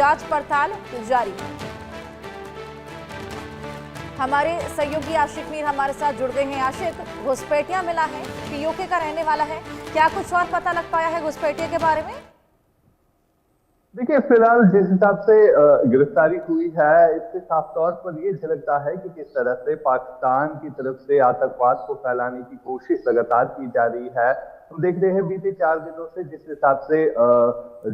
जांच पड़ताल जारी। हमारे सहयोगी आशिक मीर हमारे साथ जुड़ गए हैं। आशिक, घुसपैठिया मिला है, पीओके का रहने वाला है, क्या कुछ और पता लग पाया है घुसपैठिया के बारे में? देखिए, फिलहाल जिस हिसाब से गिरफ्तारी हुई है, इससे साफ तौर पर ये झलकता है कि किस तरह से पाकिस्तान की तरफ से आतंकवाद को फैलाने की कोशिश लगातार की जा रही है। हम देख रहे हैं बीते 4 दिनों से जिस हिसाब से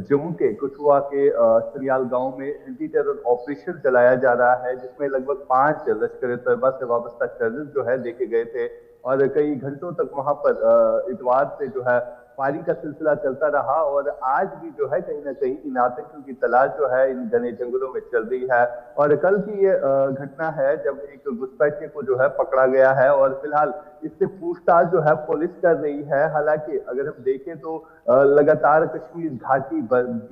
जम्मू के कठुआ के सरियाल गांव में एंटी टेरर ऑपरेशन चलाया जा रहा है, जिसमें लगभग 5 लश्कर तैयबा से वाबस्ता टेररिस्ट जो है देखे गए थे और कई घंटों तक वहां पर इतवार से जो है फायरिंग का सिलसिला चलता रहा। और आज भी जो है कहीं ना कहीं इन आतंकियों की तलाश जो है इन घने जंगलों में चल रही है। और कल की ये घटना है जब एक घुसपैठिए को जो है पकड़ा गया है और फिलहाल इससे पूछताछ जो है पुलिस कर रही है। हालांकि अगर हम देखें तो लगातार कश्मीर घाटी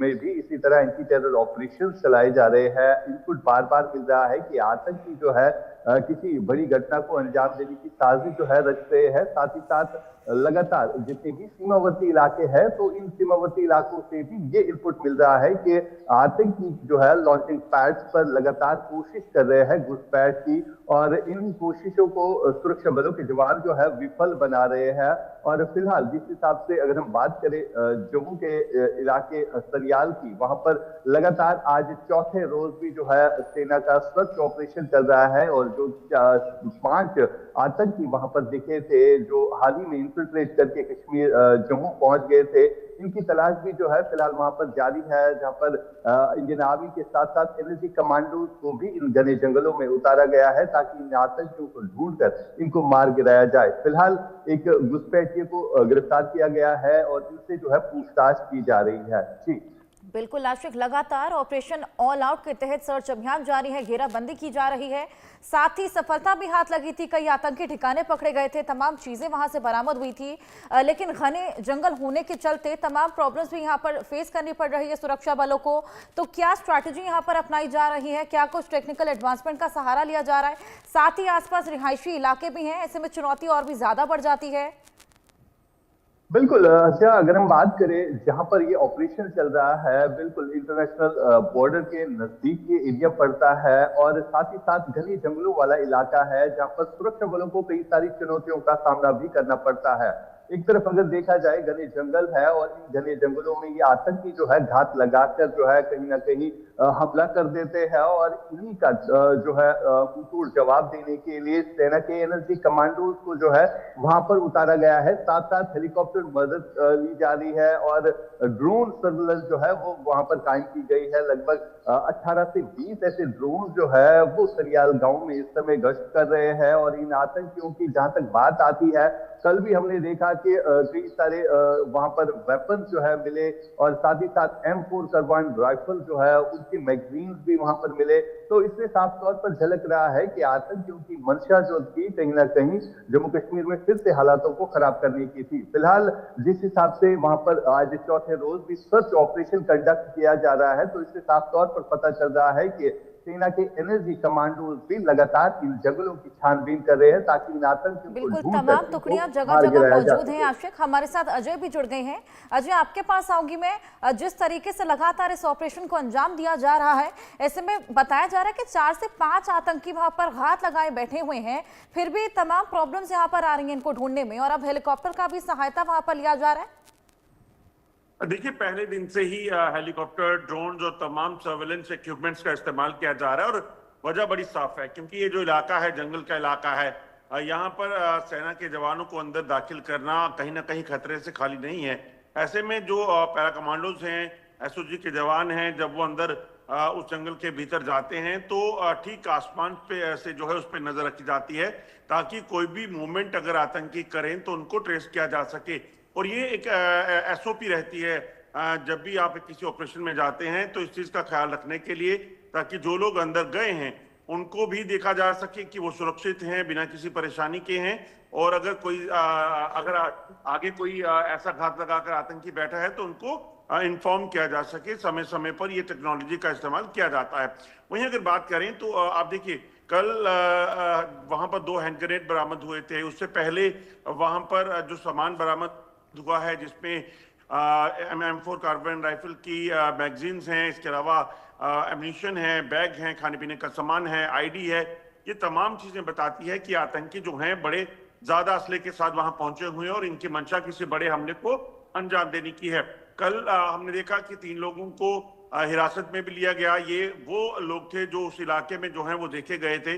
में भी इसी तरह एंटी टेरर ऑपरेशन चलाए जा रहे हैं। इनपुट बार बार मिल रहा है कि आतंकी जो है किसी बड़ी घटना को अंजाम देने की साजिश जो है रचते हैं। साथ ही साथ लगातार जितने भी सीमावर्ती इलाके हैं, तो इन सीमावर्ती इलाकों से भी ये इनपुट मिल रहा है कि आतंकी जो है लॉन्चिंग पैड्स पर लगातार कोशिश कर रहे हैं घुसपैठ की, और इन कोशिशों को सुरक्षा बलों के जवान जो है विफल बना रहे हैं। और फिलहाल जिस हिसाब से अगर हम बात करें जम्मू के इलाके सरियाल की, वहां पर लगातार आज चौथे रोज भी जो है सेना का सर्च ऑपरेशन चल रहा है और जो 5 आतंकी वहां पर दिखे थे जो हाल ही में इंफिल्ट्रेट करके कश्मीर जम्मू पहुंच गए थे, इनकी तलाश भी जो है फिलहाल वहां पर जारी है। जहां पर इंडियन आर्मी के साथ साथ एनएसजी कमांडो को भी इन घने जंगलों में उतारा गया है ताकि इन आतंकियों को ढूंढकर इनको मार गिराया जाए। फिलहाल एक घुसपैठिए को गिरफ्तार किया गया है और इनसे जो है पूछताछ की जा रही है। जी बिल्कुल आशिक, लगातार ऑपरेशन ऑल आउट के तहत सर्च अभियान जारी है, घेराबंदी की जा रही है, साथ ही सफलता भी हाथ लगी थी, कई आतंकी ठिकाने पकड़े गए थे, तमाम चीजें वहां से बरामद हुई थी। लेकिन घने जंगल होने के चलते तमाम प्रॉब्लम्स भी यहां पर फेस करनी पड़ रही है सुरक्षा बलों को। तो क्या स्ट्रैटेजी यहां पर अपनाई जा रही है, क्या कुछ टेक्निकल एडवांसमेंट का सहारा लिया जा रहा है? साथ ही आसपास रिहायशी इलाके भी हैं, ऐसे में चुनौती और भी ज्यादा बढ़ जाती है। बिल्कुल। अच्छा, अगर हम बात करें जहां पर ये ऑपरेशन चल रहा है, बिल्कुल इंटरनेशनल बॉर्डर के नजदीक ये एरिया पड़ता है और साथ ही साथ घने जंगलों वाला इलाका है जहां पर सुरक्षा बलों को कई सारी चुनौतियों का सामना भी करना पड़ता है। एक तरफ अगर देखा जाए घने जंगल है और इन घने जंगलों में ये आतंकी जो है घात लगाकर जो है कहीं ना कहीं हमला कर देते हैं और इन्हीं का जो है मुंहतोड़ जवाब देने के लिए सेना के एनएसजी कमांडोज को जो है वहां पर उतारा गया है। साथ साथ हेलीकॉप्टर मदद ली जा रही है और ड्रोन सर्विलेंस जो है वो वहां पर कायम की गई है। लगभग 18 से 20 ऐसे ड्रोन जो है वो सरियाल गांव में इस समय गश्त कर रहे हैं। और इन आतंकियों की जहां तक बात आती है, कल भी हमने देखा कि कई सारे वहां पर वेपन जो है मिले और साथ ही साथ M4 कार्बाइन राइफल जो है उनकी मैगजीन्स भी वहां पर मिले। तो इससे साफ तौर पर झलक रहा है कि आतंकियों की मंशा जो थी कहीं ना कहीं जम्मू कश्मीर में फिर से हालातों को खराब करने की थी। फिलहाल जिस हिसाब से वहां पर आज चौथे रोज भी सर्च ऑपरेशन कंडक्ट किया जा रहा है, तो इससे साफ तौर पर पता चल रहा है कि सेना के एनएसजी कमांडोज भी लगातार इन जंगलों की छानबीन कर रहे हैं ताकि इन आतंकियों को बिल्कुल, ढूंढ तमाम कर टुकड़ियां इनको जगह मार जगह गिराया जा मौजूद हैं। सके। आशिक, हमारे साथ अजय भी जुड़ गए हैं। अजय, आपके पास आऊंगी मैं। जिस तरीके से लगातार इस ऑपरेशन को अंजाम दिया जा रहा है, ऐसे में बताया जा रहा है कि 4 से 5 आतंकी वहां पर घात लगाए बैठे हुए हैं, फिर भी तमाम प्रॉब्लम्स यहां पर आ रही हैं इनको ढूंढने में, और अब हेलीकॉप्टर का भी सहायता वहां पर लिया जा रहा है। देखिए, पहले दिन से ही हेलीकॉप्टर, ड्रोन और तमाम सर्वेलेंस इक्विपमेंट्स का इस्तेमाल किया जा रहा है और वजह बड़ी साफ है क्योंकि ये जो इलाका है जंगल का इलाका है, यहाँ पर सेना के जवानों को अंदर दाखिल करना कहीं ना कहीं खतरे से खाली नहीं है। ऐसे में जो पैरा कमांडोज हैं, एसओजी के जवान हैं, जब वो अंदर उस जंगल के भीतर जाते हैं तो ठीक आसमान पे से जो है उस पर नजर रखी जाती है ताकि कोई भी मूवमेंट अगर आतंकी करें तो उनको ट्रेस किया जा सके। और ये एक एसओपी रहती है जब भी आप किसी ऑपरेशन में जाते हैं तो इस चीज का ख्याल रखने के लिए, ताकि जो लोग अंदर गए हैं उनको भी देखा जा सके कि वो सुरक्षित हैं, बिना किसी परेशानी के हैं। और अगर कोई अगर आगे कोई ऐसा घात लगाकर आतंकी बैठा है तो उनको इन्फॉर्म किया जा सके। समय समय पर ये टेक्नोलॉजी का इस्तेमाल किया जाता है। वहीं अगर बात करें तो आप देखिए, कल वहां पर 2 हैंड ग्रेनेड बरामद हुए थे। उससे पहले वहां पर जो सामान बरामद हुआ है जिसमें M4 कार्बाइन राइफल की मैगजीन्स हैं, इसके अलावा एम्यूनिशन है, बैग हैं, खाने पीने का सामान है, आईडी है। ये तमाम चीजें बताती है कि आतंकी जो हैं बड़े ज्यादा असले के साथ वहां पहुंचे हुए हैं और इनकी मंशा किसी बड़े हमले को अंजाम देने की है। कल हमने देखा कि 3 लोगों को हिरासत में भी लिया गया। ये वो लोग थे जो उस इलाके में जो हैं वो देखे गए थे,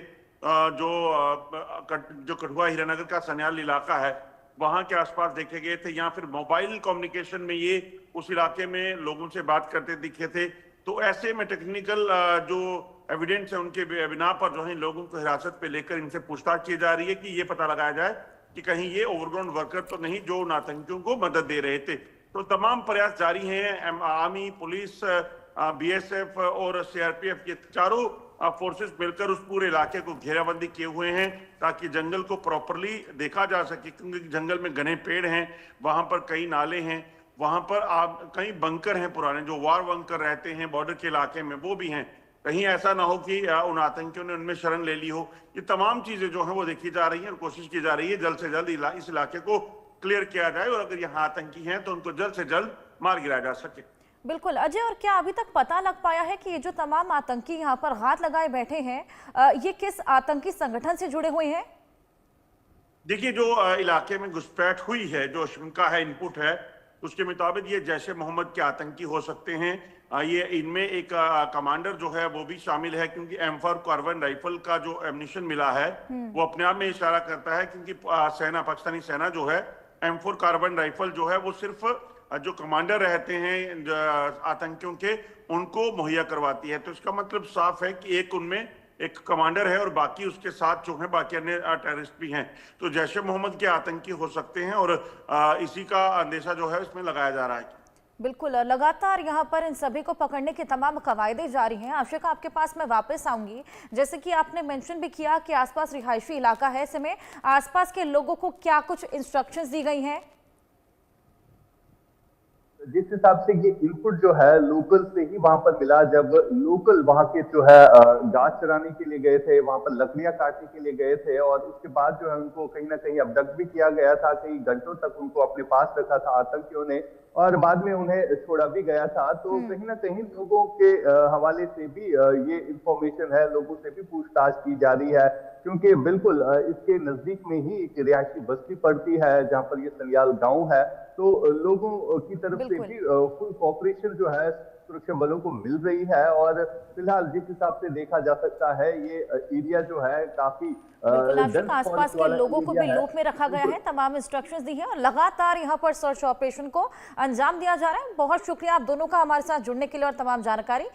जो कठुआ हीरानगर का सन्याल इलाका है वहां के आसपास देखे गए थे, या फिर मोबाइल कम्युनिकेशन में ये उस इलाके में लोगों से बात करते दिखे थे। तो ऐसे में टेक्निकल जो एविडेंस है उनके बिना पर जो है लोगों को हिरासत पे लेकर इनसे पूछताछ की जा रही है कि ये पता लगाया जाए कि कहीं ये ओवरग्राउंड वर्कर तो नहीं जो उन आतंकियों को मदद दे रहे थे। तो तमाम प्रयास जारी हैं। आर्मी, पुलिस, बीएसएफ और सीआरपीएफ ये चारों फोर्सेस मिलकर उस पूरे इलाके को घेराबंदी किए हुए हैं ताकि जंगल को प्रॉपरली देखा जा सके, क्योंकि जंगल में घने पेड़ हैं, वहां पर कई नाले हैं, वहां पर कई बंकर हैं पुराने जो वार बंकर रहते हैं बॉर्डर के इलाके में, वो भी हैं। कहीं ऐसा ना हो कि उन आतंकियों ने उनमें शरण ले ली हो। ये तमाम चीजें जो हैं वो देखी जा रही हैं और कोशिश की जा रही है जल्द से जल्द इस इलाके को क्लियर किया जाए और अगर यहाँ आतंकी हैं तो उनको जल्द से जल्द मार गिराया जा सके। बिल्कुल अजय, और क्या अभी तक पता लग पाया है कि ये जो तमाम आतंकी यहाँ पर घात लगाए बैठे हैं ये किस आतंकी संगठन से जुड़े हुए हैं? देखिए, जो इलाके में घुसपैठ हुई है, जो आशंका है, इनपुट है, उसके मुताबिक ये जैश ए मोहम्मद के आतंकी हो सकते हैं। ये इनमें एक कमांडर जो है वो भी शामिल है, क्योंकि M4 कार्बाइन राइफल का जो एम्यूनिशन मिला है वो अपने आप में इशारा करता है, क्योंकि पाकिस्तानी सेना जो है M4 कार्बाइन राइफल जो है वो सिर्फ जो कमांडर रहते हैं आतंकियों के उनको मुहैया करवाती है। तो इसका मतलब साफ है कि एक उनमें एक कमांडर है और बाकी उसके साथ जो है बाकी अन्य टेररिस्ट भी हैं। तो जैश ए मोहम्मद के आतंकी हो सकते हैं और इसी का अंदेशा जो है इसमें लगाया जा रहा है। बिल्कुल, लगातार यहाँ पर इन सभी को पकड़ने की तमाम कवायदे जारी हैं। आशिका, आपके पास मैं वापस आऊंगी। जैसे कि आपने मेंशन भी किया कि आसपास रिहायशी इलाका है, ऐसे में आसपास के लोगों को क्या कुछ इंस्ट्रक्शंस दी गई हैं? जिस हिसाब से ये इनपुट जो है लोकल से ही वहां पर मिला, जब लोकल वहां के जो है घास चराने के लिए गए थे, वहां पर लकड़ियां काटने के लिए गए थे और उसके बाद जो है उनको कहीं ना कहीं अबडक्ट भी किया गया था। कई घंटों तक उनको अपने पास रखा था आतंकियों ने और बाद में उन्हें छोड़ा भी गया था। तो कहीं ना कहीं लोगों के हवाले से भी ये इंफॉर्मेशन है, लोगों से भी पूछताछ की जा रही है, क्योंकि बिल्कुल इसके नजदीक में ही एक रिहायशी बस्ती पड़ती है जहां पर ये सन्याल गांव है। तो लोगों की तरफ से भी फुल कोऑपरेशन जो है सुरक्षा बलों को मिल रही है और फिलहाल जिस हिसाब से देखा जा सकता है ये एरिया जो है काफी आसपास के लोगों को भी लूप में रखा गया है, तमाम इंस्ट्रक्शंस दी हैं और लगातार यहाँ पर सर्च ऑपरेशन को अंजाम दिया जा रहा है। बहुत शुक्रिया आप दोनों का हमारे साथ जुड़ने के लिए और तमाम जानकारी।